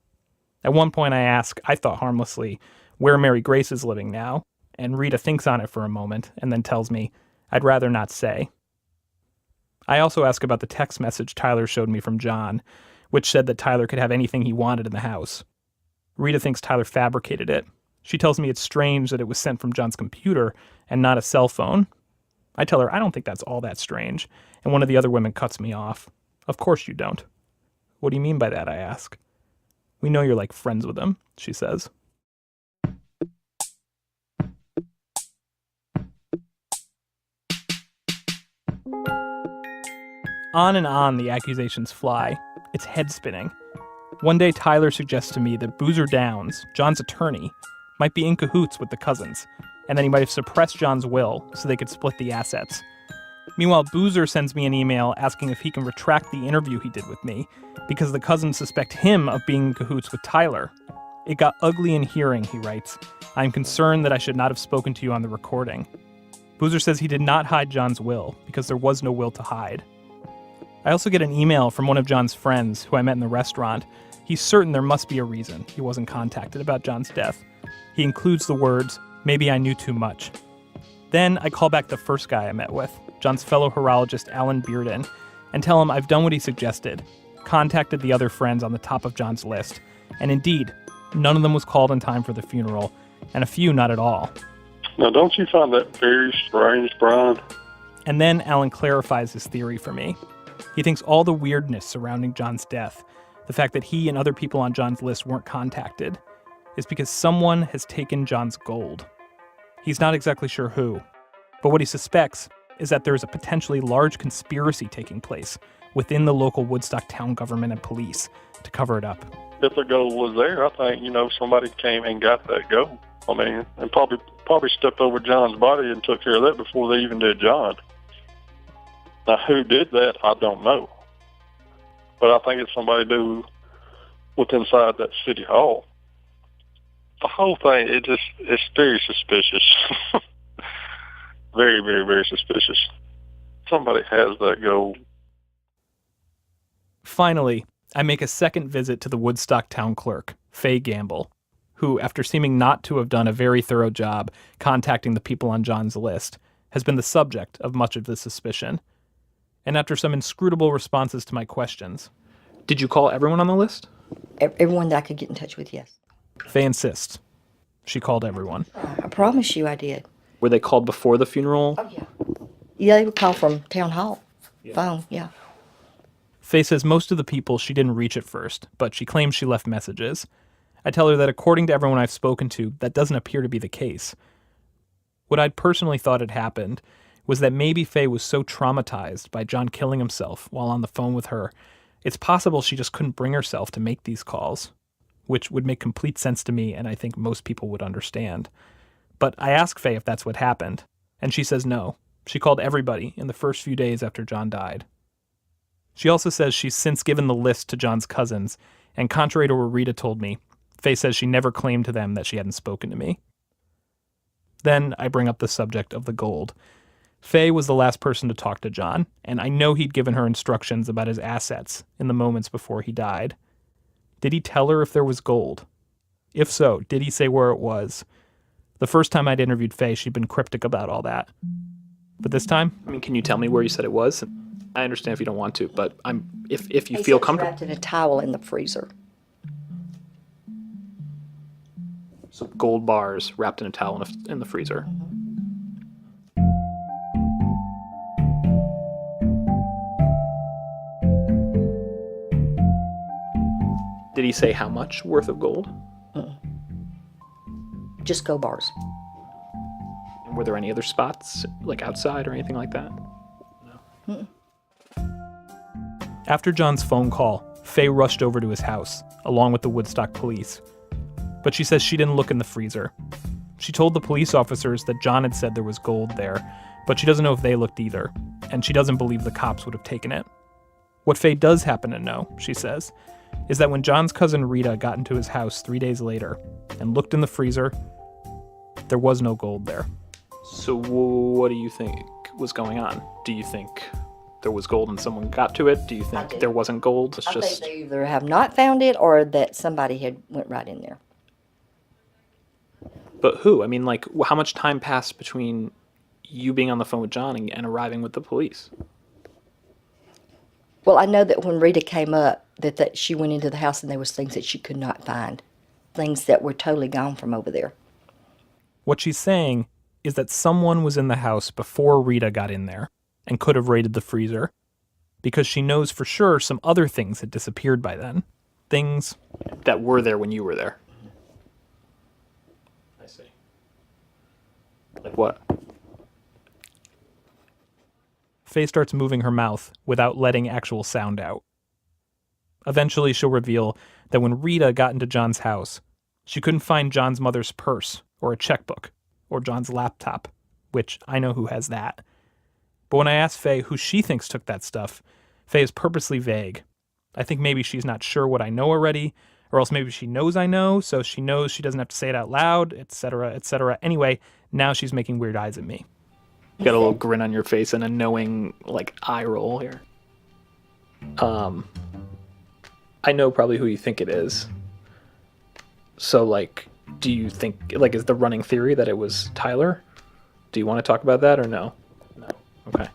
At one point I ask, I thought harmlessly, where Mary Grace is living now, and Rita thinks on it for a moment and then tells me, I'd rather not say. I also ask about the text message Tyler showed me from John, which said that Tyler could have anything he wanted in the house. Rita thinks Tyler fabricated it. She tells me it's strange that it was sent from John's computer and not a cell phone. I tell her I don't think that's all that strange, and one of the other women cuts me off. Of course you don't. What do you mean by that, I ask. We know you're like friends with him, she says. On and on the accusations fly. It's head-spinning. One day Tyler suggests to me that Boozer Downs, John's attorney, might be in cahoots with the cousins, and that he might have suppressed John's will so they could split the assets. Meanwhile, Boozer sends me an email asking if he can retract the interview he did with me, because the cousins suspect him of being in cahoots with Tyler. It got ugly in hearing, he writes. I'm concerned that I should not have spoken to you on the recording. Boozer says he did not hide John's will, because there was no will to hide. I also get an email from one of John's friends who I met in the restaurant. He's certain there must be a reason he wasn't contacted about John's death. He includes the words, maybe I knew too much. Then I call back the first guy I met with, John's fellow horologist Alan Bearden, and tell him I've done what he suggested, contacted the other friends on the top of John's list, and indeed, none of them was called in time for the funeral, and a few not at all. Now, don't you find that very strange, Brian? And then Alan clarifies his theory for me. He thinks all the weirdness surrounding John's death, the fact that he and other people on John's list weren't contacted, is because someone has taken John's gold. He's not exactly sure who, but what he suspects is that there is a potentially large conspiracy taking place within the local Woodstock town government and police to cover it up. If the gold was there, I think, somebody came and got that gold. I mean, and probably stepped over John's body and took care of that before they even did John. Now, who did that, I don't know. But I think it's somebody who was inside that city hall. The whole thing, it's very suspicious. Very, very, very suspicious. Somebody has that gold. Finally, I make a second visit to the Woodstock town clerk, Faye Gamble. who, after seeming not to have done a very thorough job contacting the people on John's list, has been the subject of much of this suspicion. And after some inscrutable responses to my questions, did you call everyone on the list? Everyone that I could get in touch with, yes. Faye insists. She called everyone. I promise you I did. Were they called before the funeral? Oh, yeah. Yeah, they would call from town hall. Phone, yeah. Faye says most of the people she didn't reach at first, but she claims she left messages. I tell her that according to everyone I've spoken to, that doesn't appear to be the case. What I'd personally thought had happened was that maybe Faye was so traumatized by John killing himself while on the phone with her, it's possible she just couldn't bring herself to make these calls, which would make complete sense to me and I think most people would understand. But I ask Faye if that's what happened, and she says no. She called everybody in the first few days after John died. She also says she's since given the list to John's cousins, and contrary to what Rita told me, Faye says she never claimed to them that she hadn't spoken to me. Then I bring up the subject of the gold. Faye was the last person to talk to John, and I know he'd given her instructions about his assets in the moments before he died. Did he tell her if there was gold? If so, did he say where it was? The first time I'd interviewed Faye, she'd been cryptic about all that. But this time, can you tell me where you said it was? I understand if you don't want to, but if you feel comfortable. Wrapped in a towel in the freezer. So gold bars wrapped in a towel in the freezer. Did he say how much worth of gold? Just gold bars. Were there any other spots, like outside or anything like that? No. After John's phone call, Faye rushed over to his house, along with the Woodstock police. But she says she didn't look in the freezer. She told the police officers that John had said there was gold there, but she doesn't know if they looked either, and she doesn't believe the cops would have taken it. What Faye does happen to know, she says, is that when John's cousin Rita got into his house 3 days later and looked in the freezer, there was no gold there. So what do you think was going on? Do you think there was gold and someone got to it? Do you think there wasn't gold? I think they either have not found it or that somebody had went right in there. But who? How much time passed between you being on the phone with John and arriving with the police? Well, I know that when Rita came up, that she went into the house and there was things that she could not find. Things that were totally gone from over there. What she's saying is that someone was in the house before Rita got in there and could have raided the freezer, because she knows for sure some other things had disappeared by then. Things that were there when you were there. I see. Like what? Faye starts moving her mouth without letting actual sound out. Eventually, she'll reveal that when Rita got into John's house, she couldn't find John's mother's purse or a checkbook or John's laptop, which I know who has that. But when I ask Faye who she thinks took that stuff, Faye is purposely vague. I think maybe she's not sure what I know already, or else maybe she knows I know, so she knows she doesn't have to say it out loud, etc., etc. Anyway, now she's making weird eyes at me. You got a little grin on your face and a knowing, eye roll here. I know probably who you think it is. So, do you think, is the running theory that it was Tyler? Do you want to talk about that or no? No. Okay.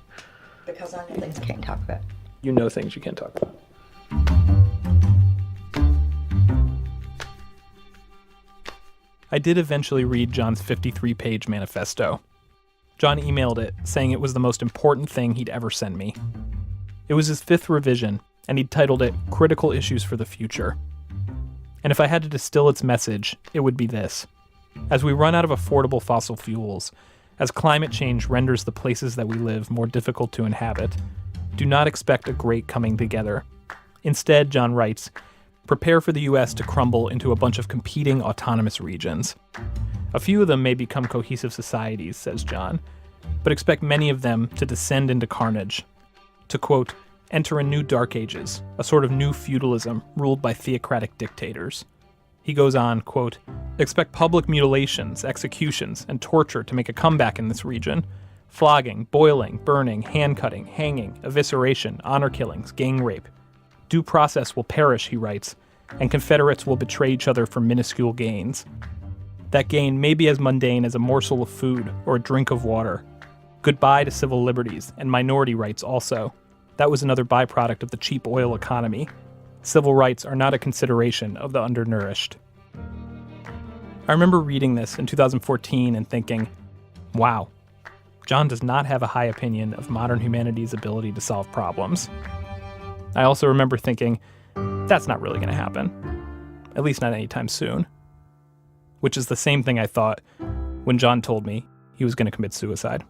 Because I know things I can't talk about. You know things you can't talk about. I did eventually read John's 53-page manifesto. John emailed it, saying it was the most important thing he'd ever sent me. It was his 5th revision, and he'd titled it Critical Issues for the Future. And if I had to distill its message, it would be this. As we run out of affordable fossil fuels, as climate change renders the places that we live more difficult to inhabit, do not expect a great coming together. Instead, John writes, prepare for the U.S. to crumble into a bunch of competing autonomous regions. A few of them may become cohesive societies, says John, but expect many of them to descend into carnage, to, quote, enter a new dark ages, a sort of new feudalism ruled by theocratic dictators. He goes on, quote, expect public mutilations, executions, and torture to make a comeback in this region. Flogging, boiling, burning, hand-cutting, hanging, evisceration, honor killings, gang rape. Due process will perish, he writes, and Confederates will betray each other for minuscule gains. That gain may be as mundane as a morsel of food or a drink of water. Goodbye to civil liberties and minority rights also. That was another byproduct of the cheap oil economy. Civil rights are not a consideration of the undernourished. I remember reading this in 2014 and thinking, wow, John does not have a high opinion of modern humanity's ability to solve problems. I also remember thinking, that's not really going to happen. At least not anytime soon. Which is the same thing I thought when John told me he was going to commit suicide.